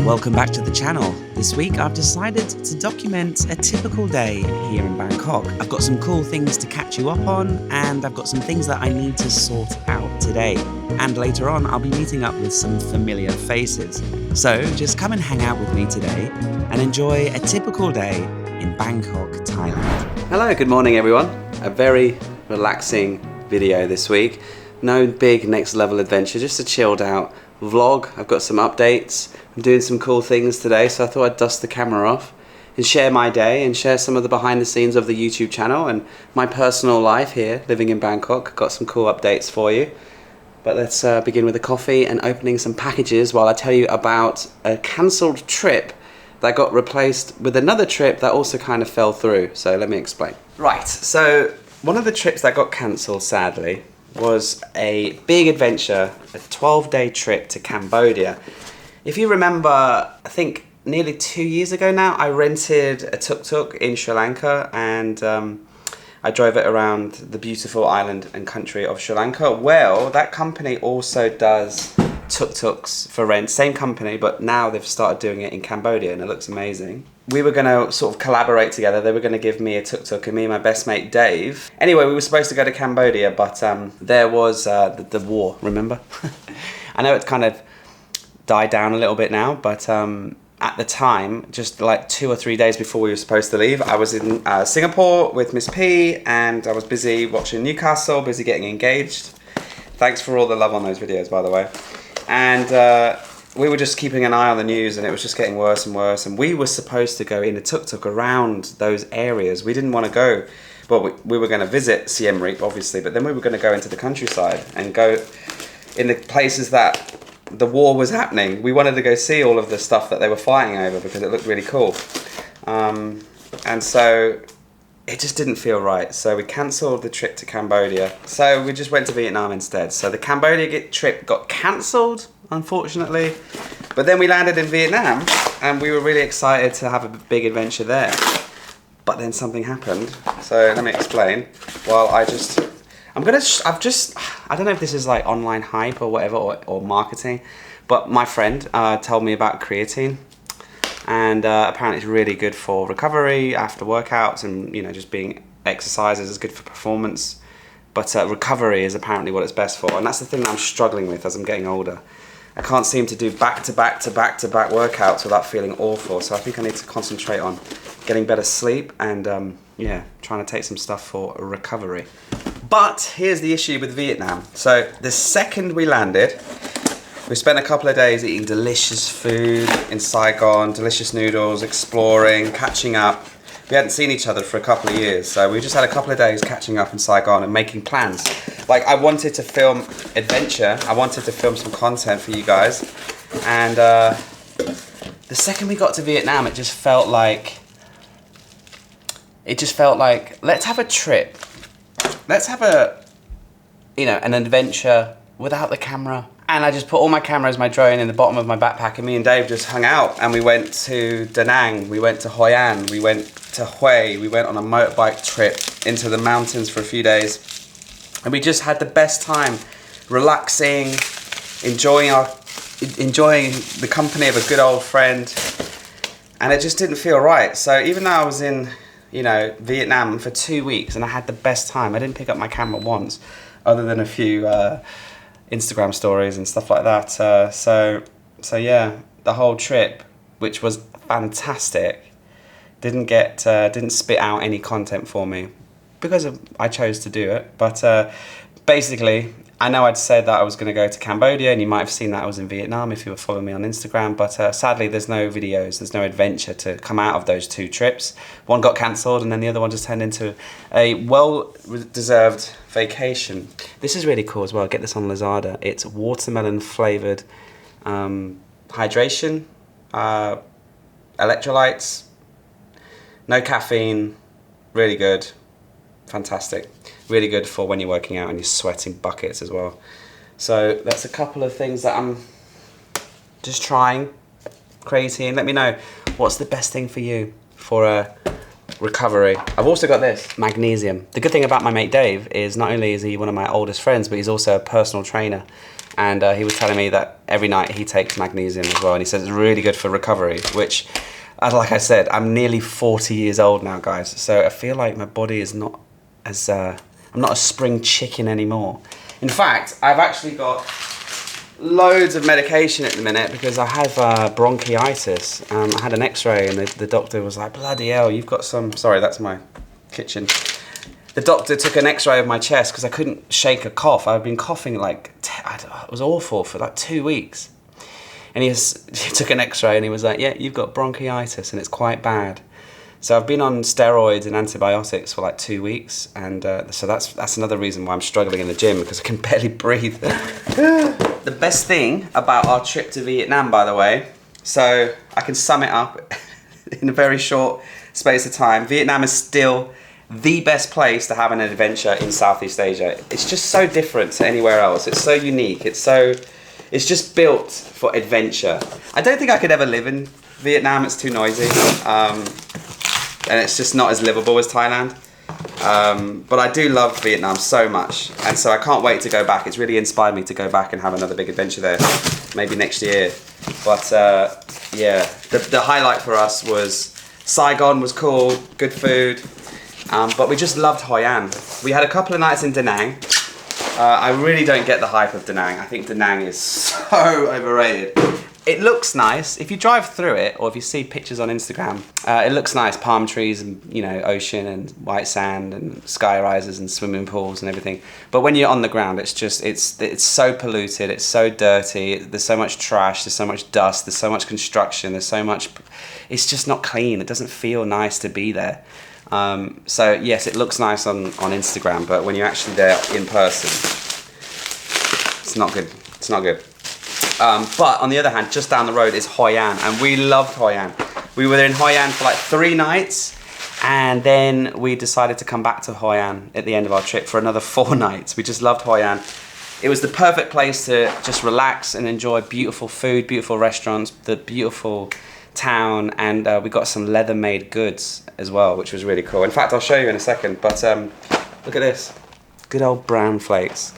Welcome back to the channel. This week I've decided to document a typical day here in Bangkok. I've got some cool things to catch you up on, and I've got some things that I need to sort out today. And later on I'll be meeting up with some familiar faces. So just come and hang out with me today and enjoy a typical day in Bangkok, Thailand. Hello, good morning everyone. A very relaxing video this week. No big next level adventure, just a chilled out vlog. I've got some updates. I'm doing some cool things today, so I thought I'd dust the camera off and share my day and share some of the behind the scenes of the YouTube channel and my personal life here living in Bangkok. Got some cool updates for you. But let's begin with a coffee and opening some packages while I tell you about a cancelled trip that got replaced with another trip that also kind of fell through. So let me explain. Right, so one of the trips that got cancelled, sadly, was a big adventure, a 12-day trip to Cambodia. If you remember, I think nearly 2 years ago now, I rented a tuk-tuk in Sri Lanka and I drove it around the beautiful island and country of Sri Lanka. Well, that company also does tuk-tuks for rent, same company, but now they've started doing it in Cambodia and it looks amazing. We were going to sort of collaborate together. They were going to give me a tuk-tuk and me and my best mate Dave. Anyway, we were supposed to go to Cambodia, but there was the war, remember? I know it's kind of died down a little bit now, but at the time, just like 2 or 3 days before we were supposed to leave, I was in Singapore with Miss P and I was busy watching Newcastle, busy getting engaged. Thanks for all the love on those videos, by the way. And we were just keeping an eye on the news and it was just getting worse and worse. And we were supposed to go in a tuk-tuk around those areas. We didn't want to go, well, we were going to visit Siem Reap, obviously, but then we were going to go into the countryside and go in the places that the war was happening. We wanted to go see all of the stuff that they were fighting over because it looked really cool. And so it just didn't feel right. So we cancelled the trip to Cambodia. So we just went to Vietnam instead. So the Cambodia trip got cancelled, unfortunately. But then we landed in Vietnam and we were really excited to have a big adventure there. But then something happened. So let me explain. Well, I don't know if this is like online hype or whatever, or marketing, but my friend told me about creatine. And apparently it's really good for recovery after workouts and, you know, just being exercises is good for performance. But recovery is apparently what it's best for. And that's the thing that I'm struggling with as I'm getting older. I can't seem to do back-to-back workouts without feeling awful. So I think I need to concentrate on getting better sleep and, yeah, trying to take some stuff for recovery. But here's the issue with Vietnam. So the second we landed, we spent a couple of days eating delicious food in Saigon, delicious noodles, exploring, catching up. We hadn't seen each other for a couple of years, so we just had a couple of days catching up in Saigon and making plans. Like, I wanted to film adventure, I wanted to film some content for you guys, and the second we got to Vietnam, it just felt like, let's have a trip. Let's have an adventure without the camera. And I just put all my cameras, my drone in the bottom of my backpack, and me and Dave just hung out and we went to Da Nang, we went to Hoi An, we went to Hue, we went on a motorbike trip into the mountains for a few days. And we just had the best time relaxing, enjoying the company of a good old friend. And it just didn't feel right. So even though I was in, you know, Vietnam for 2 weeks and I had the best time, I didn't pick up my camera once, other than a few Instagram stories and stuff like that. So yeah, the whole trip, which was fantastic, didn't spit out any content for me because I chose to do it. But basically, I know I'd said that I was going to go to Cambodia, and you might have seen that I was in Vietnam if you were following me on Instagram, but sadly there's no videos, there's no adventure to come out of those 2 trips. One got cancelled and then the other one just turned into a well-deserved vacation. This is really cool as well, get this on Lazada. It's watermelon flavoured hydration, electrolytes, no caffeine, really good. Fantastic. Really good for when you're working out and you're sweating buckets as well. So that's a couple of things that I'm just trying. Creatine. Let me know what's the best thing for you for recovery. I've also got this, magnesium. The good thing about my mate Dave is not only is he one of my oldest friends, but he's also a personal trainer. And he was telling me that every night he takes magnesium as well. And he says it's really good for recovery, which, like I said, I'm nearly 40 years old now, guys. So I feel like my body is not as, I'm not a spring chicken anymore. In fact, I've actually got loads of medication at the minute because I have bronchitis. I had an x-ray and the doctor was like, bloody hell, you've got some, sorry, that's my kitchen. The doctor took an x-ray of my chest because I couldn't shake a cough. I've been coughing like, it was awful for like 2 weeks. And he took an x-ray and he was like, yeah, you've got bronchitis and it's quite bad. So I've been on steroids and antibiotics for like 2 weeks, and so that's another reason why I'm struggling in the gym, because I can barely breathe. The best thing about our trip to Vietnam, by the way, so I can sum it up in a very short space of time. Vietnam is still the best place to have an adventure in Southeast Asia. It's just so different to anywhere else. It's so unique. It's just built for adventure. I don't think I could ever live in Vietnam. It's too noisy. And it's just not as livable as Thailand. But I do love Vietnam so much, and so I can't wait to go back. It's really inspired me to go back and have another big adventure there, maybe next year. But yeah, the highlight for us was Saigon was cool, good food, but we just loved Hoi An. We had a couple of nights in Da Nang. I really don't get the hype of Da Nang. I think Da Nang is so overrated. It looks nice. If you drive through it, or if you see pictures on Instagram, it looks nice. Palm trees and, you know, ocean and white sand and sky rises and swimming pools and everything. But when you're on the ground, it's just, it's so polluted. It's so dirty. There's so much trash. There's so much dust. There's so much construction. There's so much, it's just not clean. It doesn't feel nice to be there. So yes, it looks nice on Instagram, but when you're actually there in person, it's not good. It's not good. But on the other hand, just down the road is Hoi An, and we loved Hoi An. We were in Hoi An for like 3 nights, and then we decided to come back to Hoi An at the end of our trip for another 4 nights. We just loved Hoi An. It was the perfect place to just relax and enjoy beautiful food, beautiful restaurants, the beautiful town, and we got some leather-made goods as well, which was really cool. In fact, I'll show you in a second, but look at this. Good old brown flakes.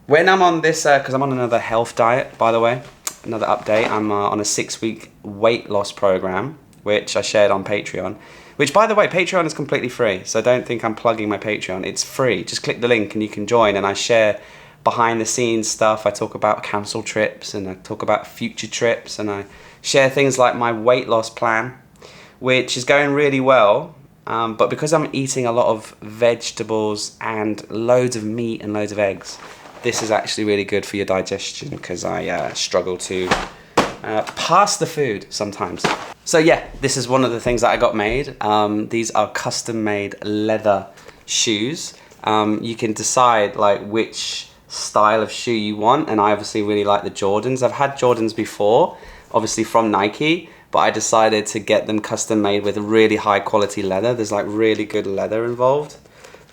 When I'm on this, because I'm on another health diet, by the way, another update, I'm on a 6-week weight loss program, which I shared on Patreon, which, by the way, Patreon is completely free, so don't think I'm plugging my Patreon. It's free. Just click the link and you can join, and I share behind the scenes stuff. I talk about cancelled trips, and I talk about future trips, and I share things like my weight loss plan, which is going really well, but because I'm eating a lot of vegetables and loads of meat and loads of eggs, this is actually really good for your digestion, because I struggle to pass the food sometimes. So yeah, this is one of the things that I got made. These are custom made leather shoes. You can decide like which style of shoe you want, and I obviously really like the Jordans. I've had Jordans before, obviously from Nike, but I decided to get them custom made with really high quality leather. There's like really good leather involved.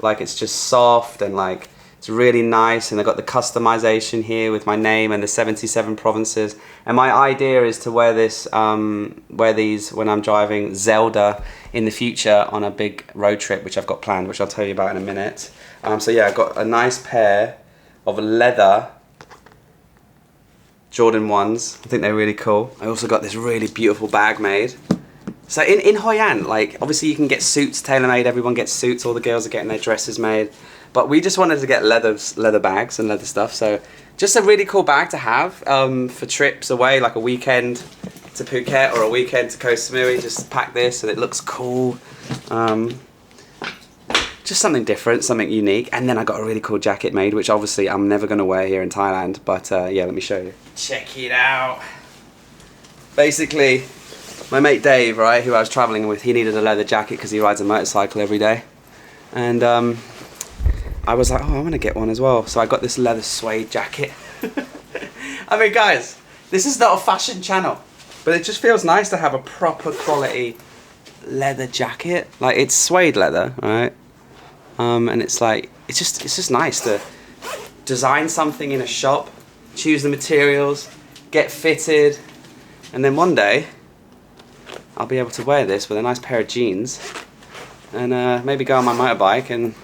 Like it's just soft and like, it's really nice, and I got the customization here with my name and the 77 provinces. And my idea is to wear this, wear these when I'm driving Zelda in the future on a big road trip, which I've got planned, which I'll tell you about in a minute. So yeah, I got a nice pair of leather Jordan 1s. I think they're really cool. I also got this really beautiful bag made. So in Hoi An, like obviously you can get suits tailor-made. Everyone gets suits. All the girls are getting their dresses made. But we just wanted to get leather bags and leather stuff. So just a really cool bag to have for trips away, like a weekend to Phuket or a weekend to Koh Samui. Just pack this and it looks cool. Just something different, something unique. And then I got a really cool jacket made, which obviously I'm never going to wear here in Thailand. But yeah, let me show you. Check it out. Basically, my mate Dave, right, who I was traveling with, he needed a leather jacket because he rides a motorcycle every day. And I was like, oh, I want to get one as well. So I got this leather suede jacket. I mean, guys, this is not a fashion channel, but it just feels nice to have a proper quality leather jacket. Like, it's suede leather, right? And it's like, it's just nice to design something in a shop, choose the materials, get fitted, and then one day I'll be able to wear this with a nice pair of jeans and maybe go on my motorbike and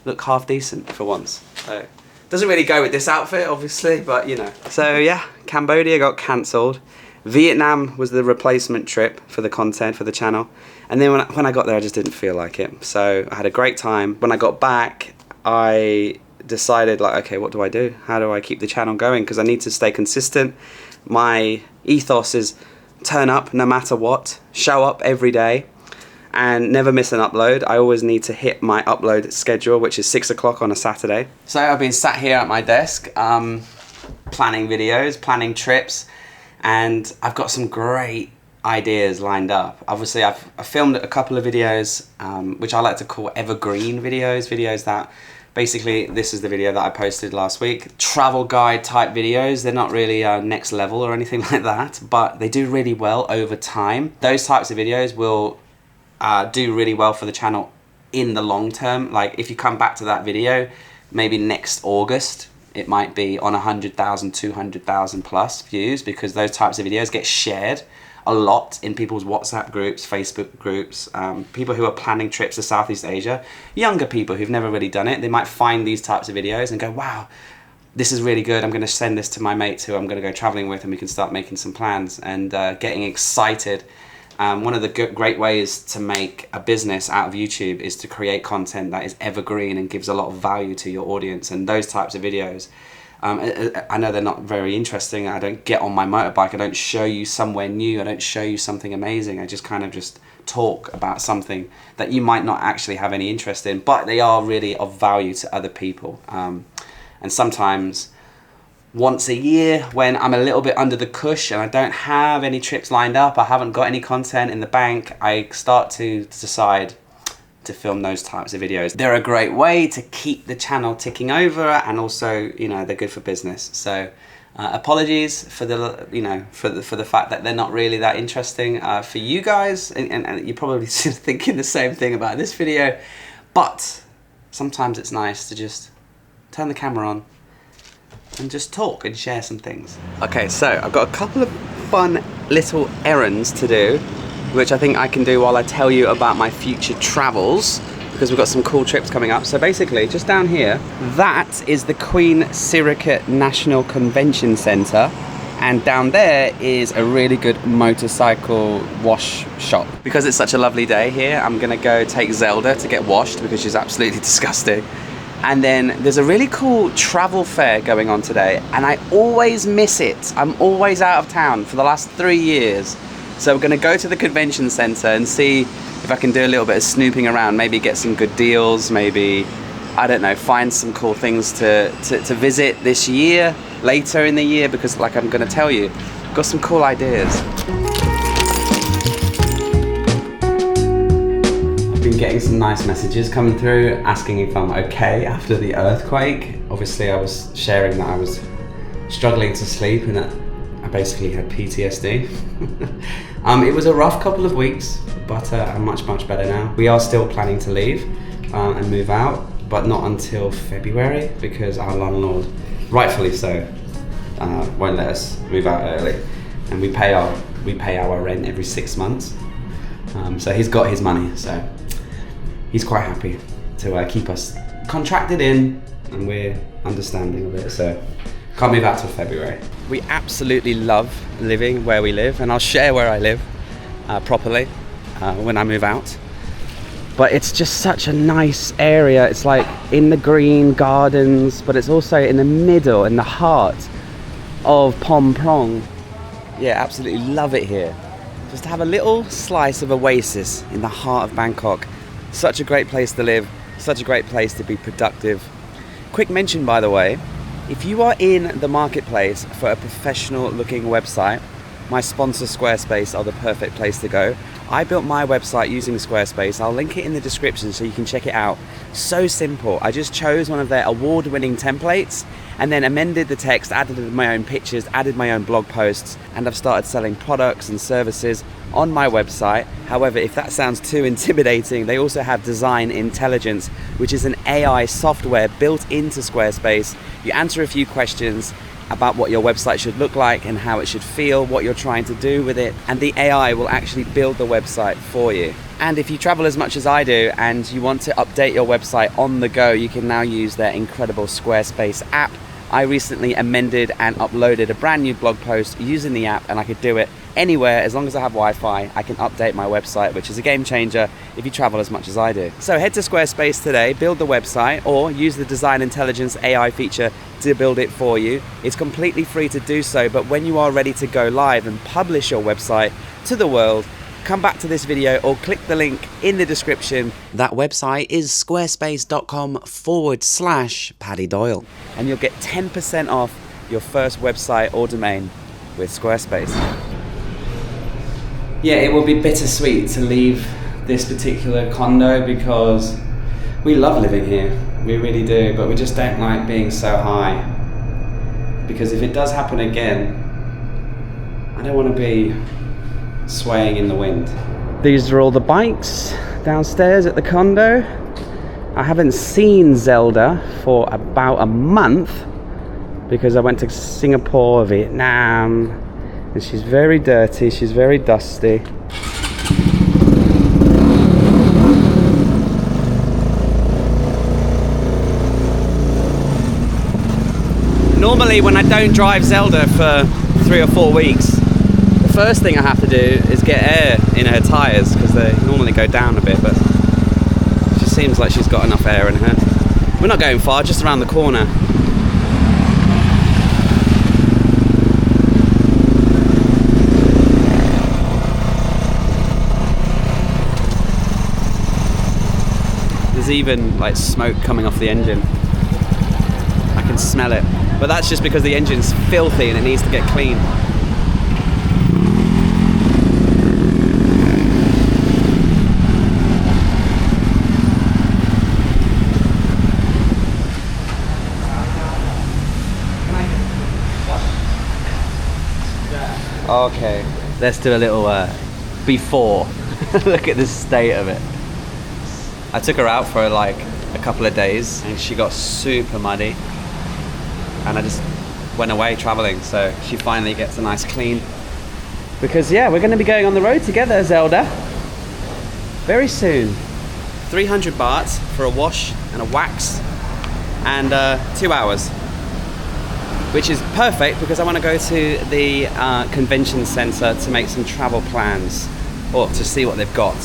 look half decent for once. So, doesn't really go with this outfit, obviously, but you know. So yeah, Cambodia got cancelled. Vietnam was the replacement trip for the content for the channel, and then when I got there I just didn't feel like it. So I had a great time. When I got back I decided, like, okay, what do I do? How do I keep the channel going? Because I need to stay consistent. My ethos is turn up no matter what, show up every day, and never miss an upload. I always need to hit my upload schedule, which is 6 o'clock on a Saturday. So I've been sat here at my desk planning videos, planning trips, and I've got some great ideas lined up. Obviously I've filmed a couple of videos which I like to call evergreen videos that basically, this is the video that I posted last week. Travel guide type videos. They're not really next level or anything like that, but they do really well over time. Those types of videos will do really well for the channel in the long term. Like if you come back to that video, maybe next August, it might be on 100,000, 200,000 plus views, because those types of videos get shared a lot in people's WhatsApp groups, Facebook groups, people who are planning trips to Southeast Asia, younger people who've never really done it. They might find these types of videos and go, wow, this is really good. I'm going to send this to my mates who I'm going to go traveling with, and we can start making some plans and getting excited. One of the great ways to make a business out of YouTube is to create content that is evergreen and gives a lot of value to your audience. And those types of videos, I know they're not very interesting. I don't get on my motorbike. I don't show you somewhere new. I don't show you something amazing. I just kind of just talk about something that you might not actually have any interest in, but they are really of value to other people. And sometimes once a year, when I'm a little bit under the cush and I don't have any trips lined up, I haven't got any content in the bank, I start to decide to film those types of videos. They're a great way to keep the channel ticking over, and also, you know, they're good for business. So apologies for the, you know, for the fact that they're not really that interesting for you guys, and you're probably thinking the same thing about this video, but sometimes it's nice to just turn the camera on and just talk and share some things. Okay, so I've got a couple of fun little errands to do, which I think I can do while I tell you about my future travels, because we've got some cool trips coming up. So basically, just down here, that is the Queen Sirikit National Convention Centre, and down there is a really good motorcycle wash shop. Because it's such a lovely day here, I'm gonna go take Zelda to get washed because she's absolutely disgusting. And then there's a really cool travel fair going on today, and I always miss it. I'm always out of town for the last 3 years. So we're gonna go to the convention center and see if I can do a little bit of snooping around, maybe get some good deals, maybe, I don't know, find some cool things to visit this year, later in the year, because like I'm gonna tell you, I've got some cool ideas. I've been getting some nice messages coming through asking if I'm okay after the earthquake. Obviously I was sharing that I was struggling to sleep and that I basically had PTSD. It was a rough couple of weeks, but I'm much better now. We are still planning to leave and move out, but not until February, because our landlord, rightfully so, won't let us move out early, and we pay our rent every 6 months. So he's got his money, so he's quite happy to keep us contracted in, and we're understanding of it. So can't move out till February. We absolutely love living where we live, and I'll share where I live properly when I move out. But it's just such a nice area. It's like in the green gardens, but it's also in the middle, in the heart of Phnom Penh. Yeah, absolutely love it here. Just to have a little slice of oasis in the heart of Bangkok. Such a great place to live, such a great place to be productive. Quick mention, by the way, if you are in the marketplace for a professional looking website, my sponsor Squarespace are the perfect place to go. I built my website using Squarespace. I'll link it in the description so you can check it out. So simple. I just chose one of their award-winning templates and then amended the text, added my own pictures, added my own blog posts, and I've started selling products and services on my website. However, if that sounds too intimidating, they also have Design Intelligence, which is an AI software built into Squarespace. You answer a few questions, about what your website should look like and how it should feel, what you're trying to do with it, and the AI will actually build the website for you. And if you travel as much as I do and you want to update your website on the go, you can now use their incredible Squarespace app. I recently amended and uploaded a brand new blog post using the app, and I could do it anywhere as long as I have Wi-Fi. I can update my website, which is a game changer if you travel as much as I do. So head to Squarespace today, build the website, or use the Design Intelligence AI feature to build it for you. It's completely free to do so, but when you are ready to go live and publish your website to the world, come back to this video or click the link in the description. That website is squarespace.com/Paddy Doyle, and you'll get 10% off your first website or domain with Squarespace. Yeah, it will be bittersweet to leave this particular condo because we love living here, we really do, but we just don't like being so high, because if it does happen again, I don't want to be swaying in the wind. These are all the bikes downstairs at the condo. I haven't seen Zelda for about a month because I went to Singapore, Vietnam, and she's very dirty, she's very dusty. Normally when I don't drive Zelda for 3 or 4 weeks, the first thing I have to do is get air in her tyres because they normally go down a bit, but she seems like she's got enough air in her. We're not going far, just around the corner. There's even like smoke coming off the engine. I can smell it, but that's just because the engine's filthy and it needs to get clean. Okay, let's do a little before. Look at the state of it. I took her out for like a couple of days and she got super muddy, and I just went away traveling, so she finally gets a nice clean. Because yeah, we're going to be going on the road together, Zelda, very soon. 300 baht for a wash and a wax, and 2 hours. Which is perfect because I want to go to the convention center to make some travel plans, or to see what they've got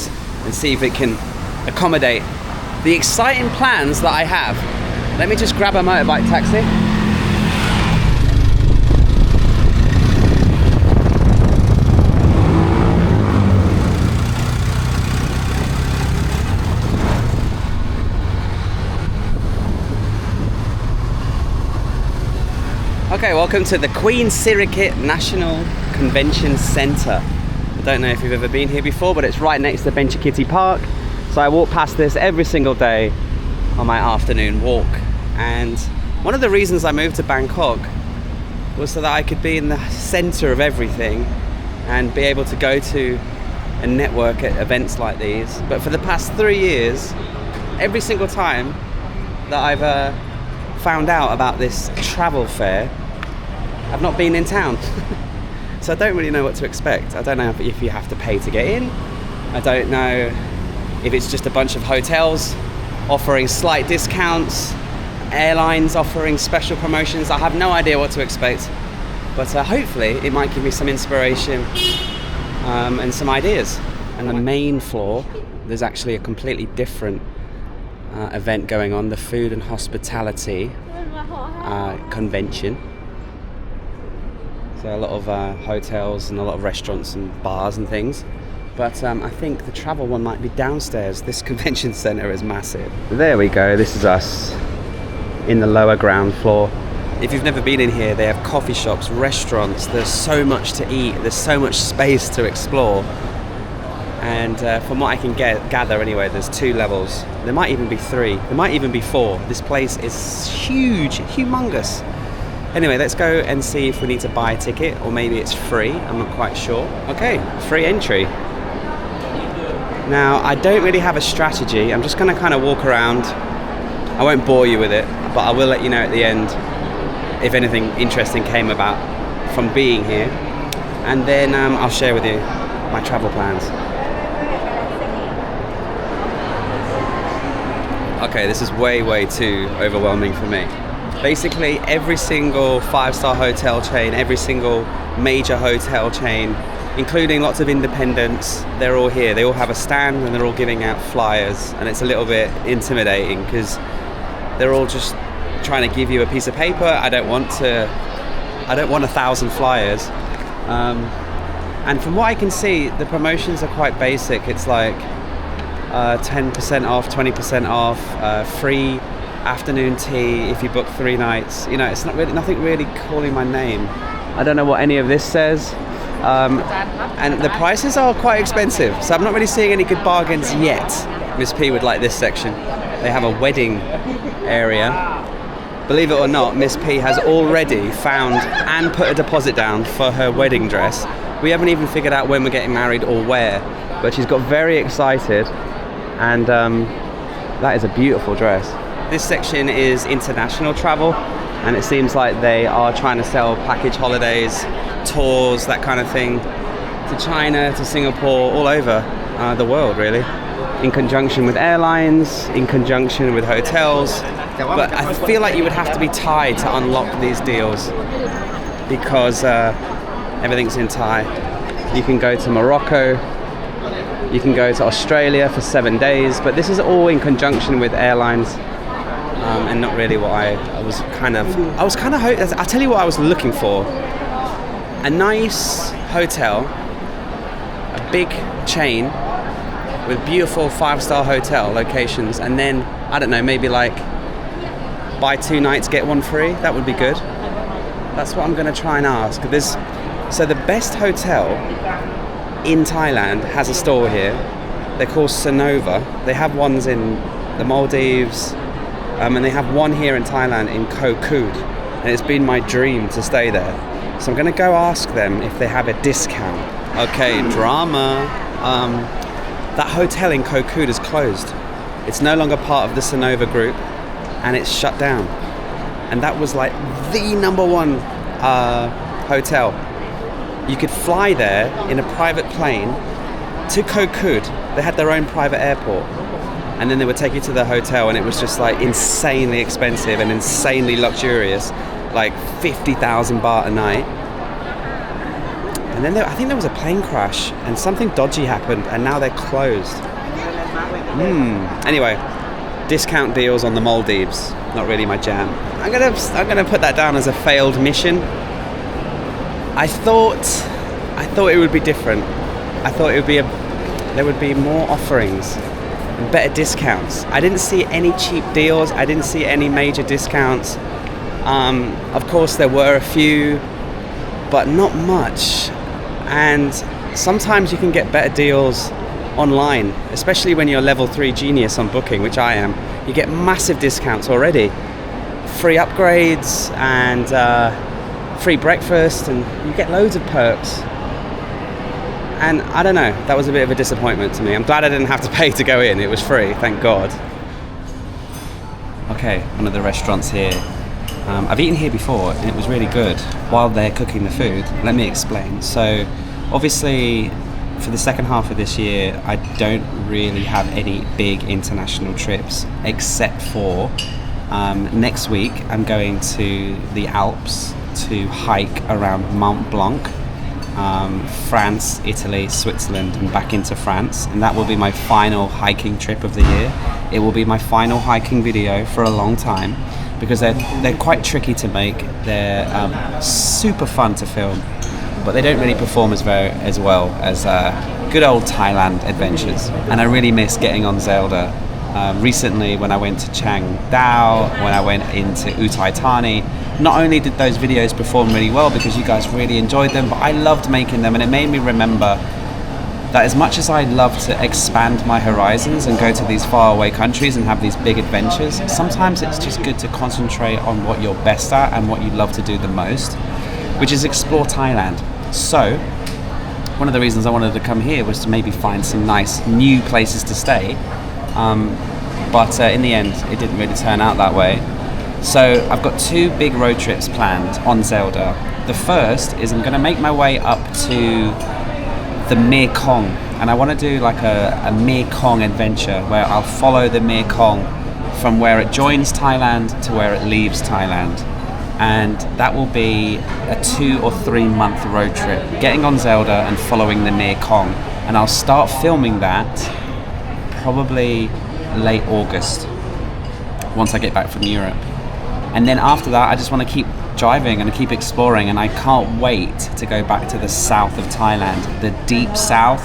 and see if it can accommodate the exciting plans that I have. Let me just grab a motorbike taxi. Okay, welcome to the Queen Sirikit National Convention Centre. I don't know if you've ever been here before, but it's right next to Benchikiti Park. So I walk past this every single day on my afternoon walk. And one of the reasons I moved to Bangkok was so that I could be in the centre of everything and be able to go to and network at events like these. But for the past 3 years, every single time that I've found out about this travel fair, I've not been in town. So I don't really know what to expect. I don't know if you have to pay to get in. I don't know if it's just a bunch of hotels offering slight discounts, airlines offering special promotions. I have no idea what to expect, but hopefully it might give me some inspiration and some ideas. And the main floor, there's actually a completely different event going on, the Food and Hospitality Convention. So a lot of hotels and a lot of restaurants and bars and things. But I think the travel one might be downstairs. This convention centre is massive. There we go, this is us in the lower ground floor. If you've never been in here, they have coffee shops, restaurants, there's so much to eat, there's so much space to explore. And from what I can gather anyway, there's 2 levels. There might even be 3, there might even be 4. This place is huge, humongous. Anyway, let's go and see if we need to buy a ticket, or maybe it's free, I'm not quite sure. Okay, free entry. Now, I don't really have a strategy. I'm just going to kind of walk around. I won't bore you with it, but I will let you know at the end if anything interesting came about from being here. And then I'll share with you my travel plans. Okay, this is way too overwhelming for me. Basically, every single 5-star hotel chain, every single major hotel chain, including lots of independents, they're all here. They all have a stand and they're all giving out flyers, and it's a little bit intimidating because they're all just trying to give you a piece of paper. I don't want 1,000 flyers. And from what I can see, the promotions are quite basic. It's like 10% off, 20% off, free afternoon tea if you book 3 nights. You know, it's nothing really calling my name. I don't know what any of this says. And the prices are quite expensive, so I'm not really seeing any good bargains yet. Miss P would like this section. They have a wedding area. Believe it or not, Miss P has already found and put a deposit down for her wedding dress. We haven't even figured out when we're getting married or where, but she's got very excited, and that is a beautiful dress. This section is international travel, and it seems like they are trying to sell package holidays, tours, that kind of thing, to China, to Singapore, all over the world really, in conjunction with airlines, in conjunction with hotels. But I feel like you would have to be Thai to unlock these deals, because everything's in Thai. You can go to Morocco, you can go to Australia for 7 days, but this is all in conjunction with airlines, and not really what I was kind of hoping. I'll tell you what I was looking for: a nice hotel, a big chain with beautiful 5-star hotel locations, and then I don't know, maybe like buy 2 nights get 1 free. That would be good. That's what I'm going to try and ask. So the best hotel in Thailand has a store here. They're called Sonova. They have ones in the Maldives, and they have one here in Thailand in Koh Kood, and it's been my dream to stay there. So I'm going to go ask them if they have a discount. Okay, drama. That hotel in Koh Kood is closed. It's no longer part of the Sonova group, and it's shut down. And that was like the number 1 hotel. You could fly there in a private plane to Koh Kood. They had their own private airport, and then they would take you to the hotel, and it was just like insanely expensive and insanely luxurious, like 50,000 baht a night. And then I think there was a plane crash and something dodgy happened, and now they're closed. Anyway, discount deals on the Maldives, not really my jam. I'm gonna put that down as a failed mission. I thought it would be different. I thought there would be more offerings and better discounts. I didn't see any cheap deals. I didn't see any major discounts. Of course there were a few, but not much. And sometimes you can get better deals online, especially when you're level 3 genius on Booking, which I am. You get massive discounts already. Free upgrades and free breakfast, and you get loads of perks. And I don't know, that was a bit of a disappointment to me. I'm glad I didn't have to pay to go in. It was free, thank God. Okay, one of the restaurants here. I've eaten here before and it was really good while they're cooking the food. Let me explain. So obviously for the second half of this year I don't really have any big international trips, except for next week I'm going to the Alps to hike around Mont Blanc, France, Italy, Switzerland, and back into France, and that will be my final hiking trip of the year. It will be my final hiking video for a long time, because they're quite tricky to make. They're super fun to film, but they don't really perform as well as good old Thailand adventures. And I really miss getting on Zelda. Recently, when I went to Chiang Dao, when I went into Uthai Thani, not only did those videos perform really well because you guys really enjoyed them, but I loved making them, and it made me remember that as much as I love to expand my horizons and go to these faraway countries and have these big adventures, sometimes it's just good to concentrate on what you're best at and what you love to do the most, which is explore Thailand. So one of the reasons I wanted to come here was to maybe find some nice new places to stay, but in the end it didn't really turn out that way. So I've got 2 big road trips planned on Zelda. The first is I'm going to make my way up to the Mekong, and I want to do like a Mekong adventure where I'll follow the Mekong from where it joins Thailand to where it leaves Thailand. And that will be a 2 or 3 month road trip, getting on Zelda and following the Mekong. And I'll start filming that probably late August, once I get back from Europe. And then after that, I just want to keep driving and keep exploring, and I can't wait to go back to the south of Thailand, the deep south,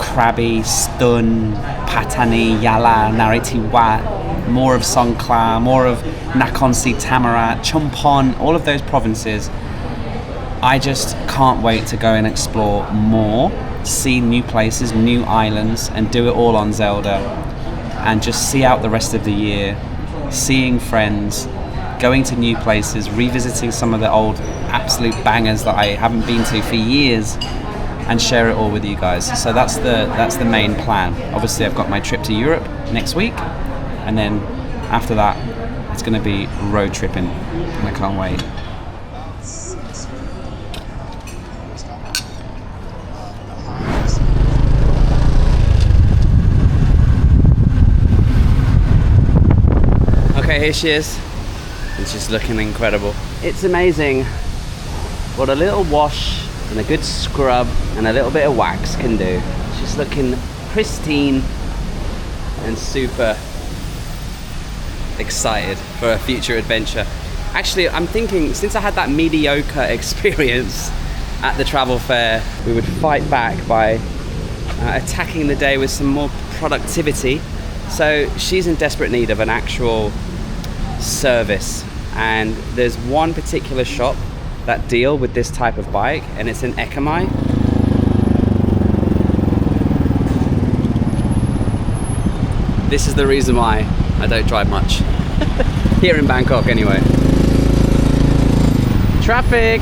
Krabi, Stun, Pattani, Yala, Narathiwat, more of Songkhla, more of Nakhon Si Thammarat, Chumpon, all of those provinces. I just can't wait to go and explore more, see new places, new islands, and do it all on Zelda, and just see out the rest of the year, seeing friends, going to new places, revisiting some of the old absolute bangers that I haven't been to for years, and share it all with you guys. So that's the main plan. Obviously I've got my trip to Europe next week, and then after that it's going to be road tripping, and I can't wait. Okay, here she is. It's just looking incredible. It's amazing what a little wash and a good scrub and a little bit of wax can do. She's looking pristine and super excited for a future adventure. Actually, I'm thinking, since I had that mediocre experience at the travel fair, we would fight back by attacking the day with some more productivity. So she's in desperate need of an actual service, and there's one particular shop that deal with this type of bike, and it's in Ekamai. This is the reason why I don't drive much here in Bangkok anyway. Traffic.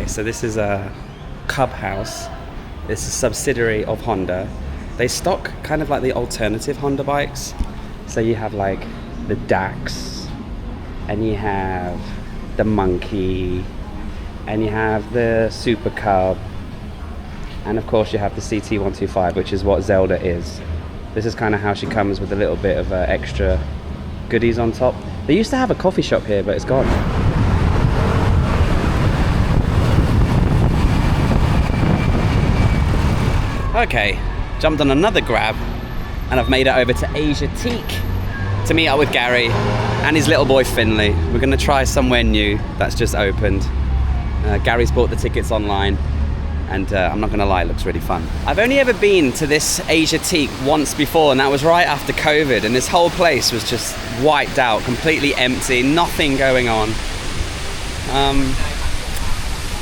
So this is a Cub House. It's a subsidiary of Honda. They stock kind of like the alternative Honda bikes. So you have like the Dax, and you have the Monkey, and you have the Super Cub, and of course you have the CT125, which is what Zelda is. This is kind of how she comes, with a little bit of extra goodies on top. They used to have a coffee shop here, but it's gone. Okay, jumped on another grab, and I've made it over to Asiatique to meet up with Gary and his little boy Finley. We're going to try somewhere new that's just opened. Gary's bought the tickets online, and I'm not going to lie, it looks really fun. I've only ever been to this Asiatique once before, and that was right after COVID, and this whole place was just wiped out, completely empty, nothing going on.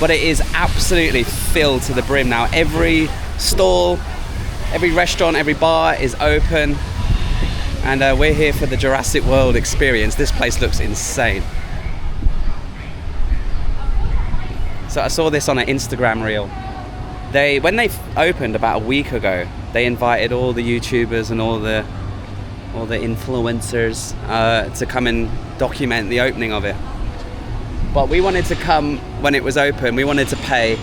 But it is absolutely filled to the brim now. Every stall, every restaurant, every bar is open, and we're here for the Jurassic World Experience. This place looks insane. So I saw this on an Instagram reel. When they opened about a week ago, they invited all the YouTubers and all the influencers to come and document the opening of it. But we wanted to come when it was open. We wanted to pay,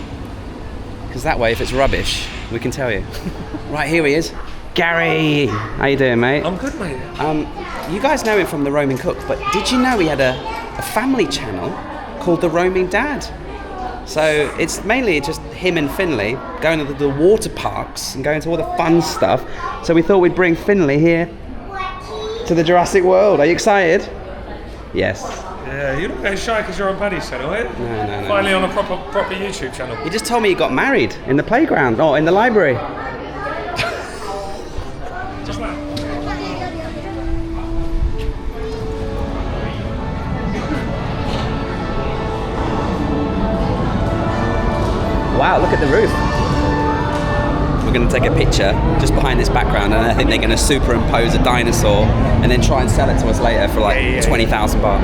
because that way, if it's rubbish, we can tell you. Right, here he is. Gary! How you doing, mate? I'm good, mate. You guys know him from The Roaming Cook, but did you know he had a family channel called The Roaming Dad? So it's mainly just him and Finley going to the water parks and going to all the fun stuff. So we thought we'd bring Finley here to the Jurassic World. Are you excited? Yes. Yeah, you're not going shy because you're on Paddy's channel, eh? No. Finally on a proper YouTube channel. He just told me he got married in the playground, or in the library. Just that. Wow, look at the roof. We're going to take a picture just behind this background, and I think they're going to superimpose a dinosaur and then try and sell it to us later for like 20,000 baht.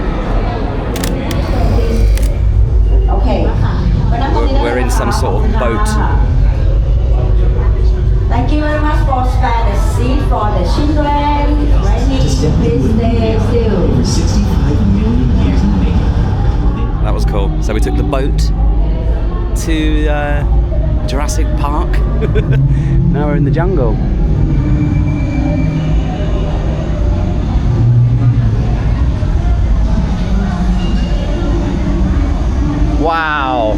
We're in some sort of boat. Thank you very much for spare the seat for the children. Ready, please stay still. 65 million years in the making. That was cool. So we took the boat to Jurassic Park. Now we're in the jungle. Wow.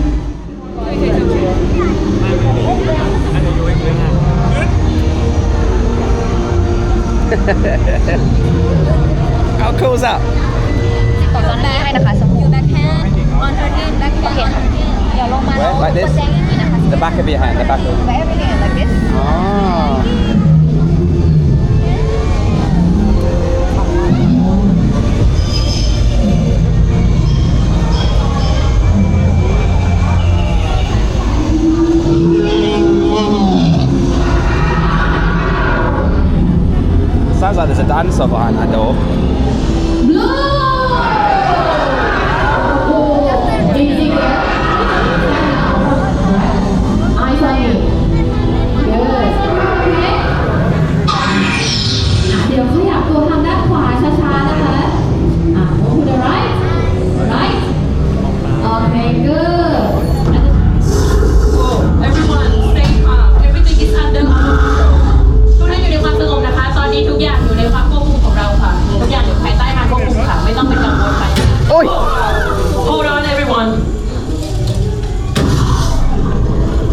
How cool is that? ขอตอนแรกให้นะคะสมมุติ back hand on her hand back hand โอเคค่ะอย่าลงมา Where? Like this? กดแดงอย่างนี้นะคะ The back of your hand, the back of. by everything like this Ah. Sounds like there's a dinosaur behind that door. Eyes on me. Good. เดี๋ยวขยับตัวทางด้านขวาช้าๆนะคะ move to the right. Right. Okay, good. Everyone stay calm. Everything is under control. ทุกท่านอยู่ในความสงบนะคะ ตอนนี้ทุกอย่างอยู่ในความควบคุมของเราค่ะ ทุกอย่างอยู่ภายใต้การควบคุมค่ะ ไม่ต้องเป็นกังวลไป Oi! Hold on everyone.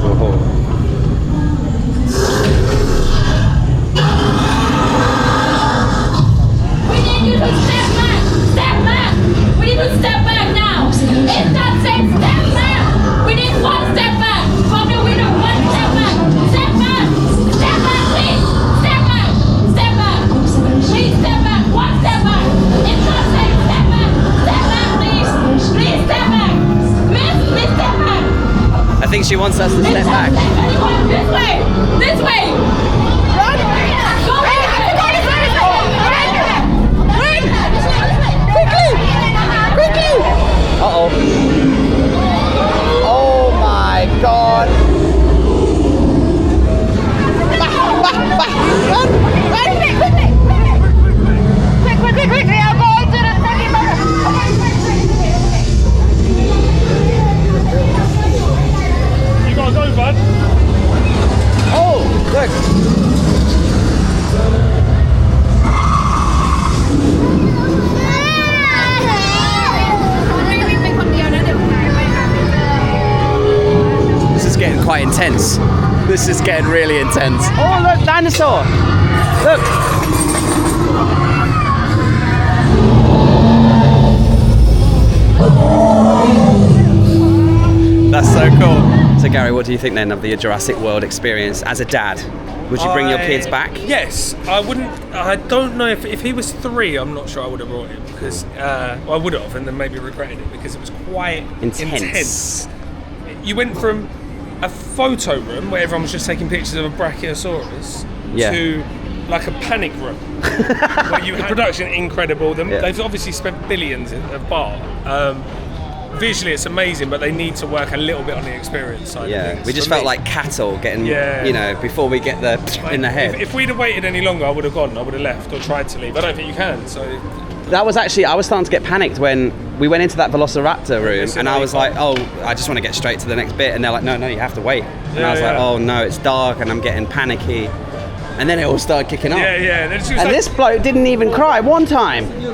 Oh. We need you to step back. Step back. We need to step back now. It does say step back. We need one step back. From the window, one step back. Step back. Step back, please. Step back. Step back. Please step back. One step back. It does say step back. Step back, please. Please step back. Miss, please step back. I think she wants us to step back. Anyone, this way. This way. Run. Go ahead. Run. Quickly. Quickly. Uh-oh. Oh my god. Run. Run. Quick. We are going to the second level. You gotta go, bud. Oh, look. This is getting quite intense. This is getting really intense. Oh, look, dinosaur. Look. That's so cool. So Gary, what do you think then of the Jurassic World Experience as a dad? Would you bring your kids back? Yes, I wouldn't. I don't know if he was 3. I'm not sure I would have brought him because I would have, and then maybe regretted it because it was quite intense. You went from a photo room where everyone was just taking pictures of a Brachiosaurus to like a panic room where you had production incredible. They've obviously spent billions of baht. Visually it's amazing, but they need to work a little bit on the experience side of things. We just felt like cattle getting, you know, before we get in the head. If we'd have waited any longer, I would have gone. I would have left or tried to leave. I don't think you can. So that was actually, I was starting to get panicked when we went into that Velociraptor room, and I was like, oh, I just want to get straight to the next bit, and they're like, no, you have to wait. And I was like, oh no, it's dark, and I'm getting panicky. And then it all started kicking off. Yeah. And this bloke didn't even cry one time. They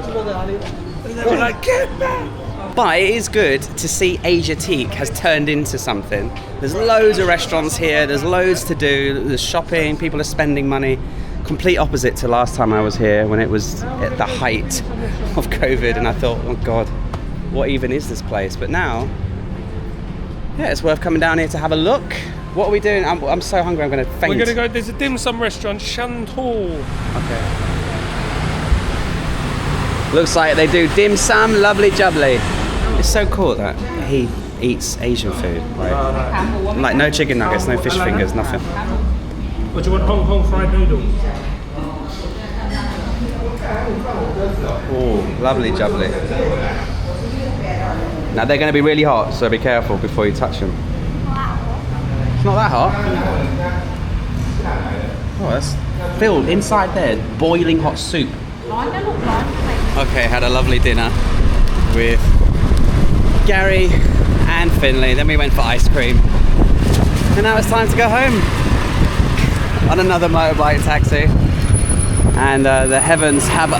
were like, get back. But it is good to see Asiatique has turned into something. There's loads of restaurants here, there's loads to do, there's shopping, people are spending money. Complete opposite to last time I was here when it was at the height of COVID, and I thought, oh God, what even is this place? But now, it's worth coming down here to have a look. What are we doing? I'm so hungry, I'm going to faint. We're going to go, there's a dim sum restaurant, Shantou. Okay. Looks like they do dim sum, lovely jubbly. It's so cool that he eats Asian food, right? Like no chicken nuggets, no fish fingers, nothing. What do you want? Hong Kong fried noodles? Oh, lovely jubbly. Now they're going to be really hot, so be careful before you touch them. It's not that hot. Oh, that's filled inside there. Boiling hot soup. Okay, had a lovely dinner with Gary and Finley. Then we went for ice cream. And now it's time to go home on another motorbike taxi. And the heavens have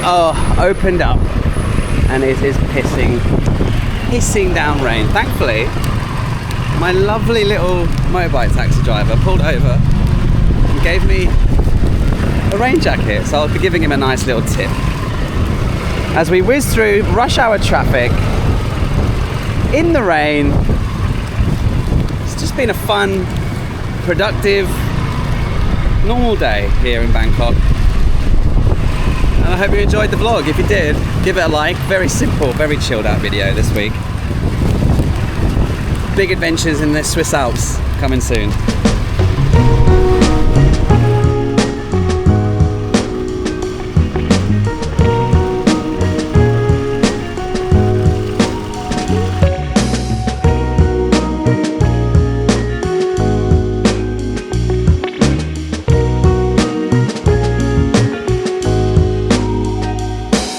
opened up. And it is hissing down rain. Thankfully, my lovely little motorbike taxi driver pulled over and gave me a rain jacket, so I'll be giving him a nice little tip. As we whiz through rush hour traffic, in the rain, it's just been a fun, productive, normal day here in Bangkok. And I hope you enjoyed the vlog. If you did, give it a like. Very simple, very chilled out video this week. Big adventures in the Swiss Alps coming soon.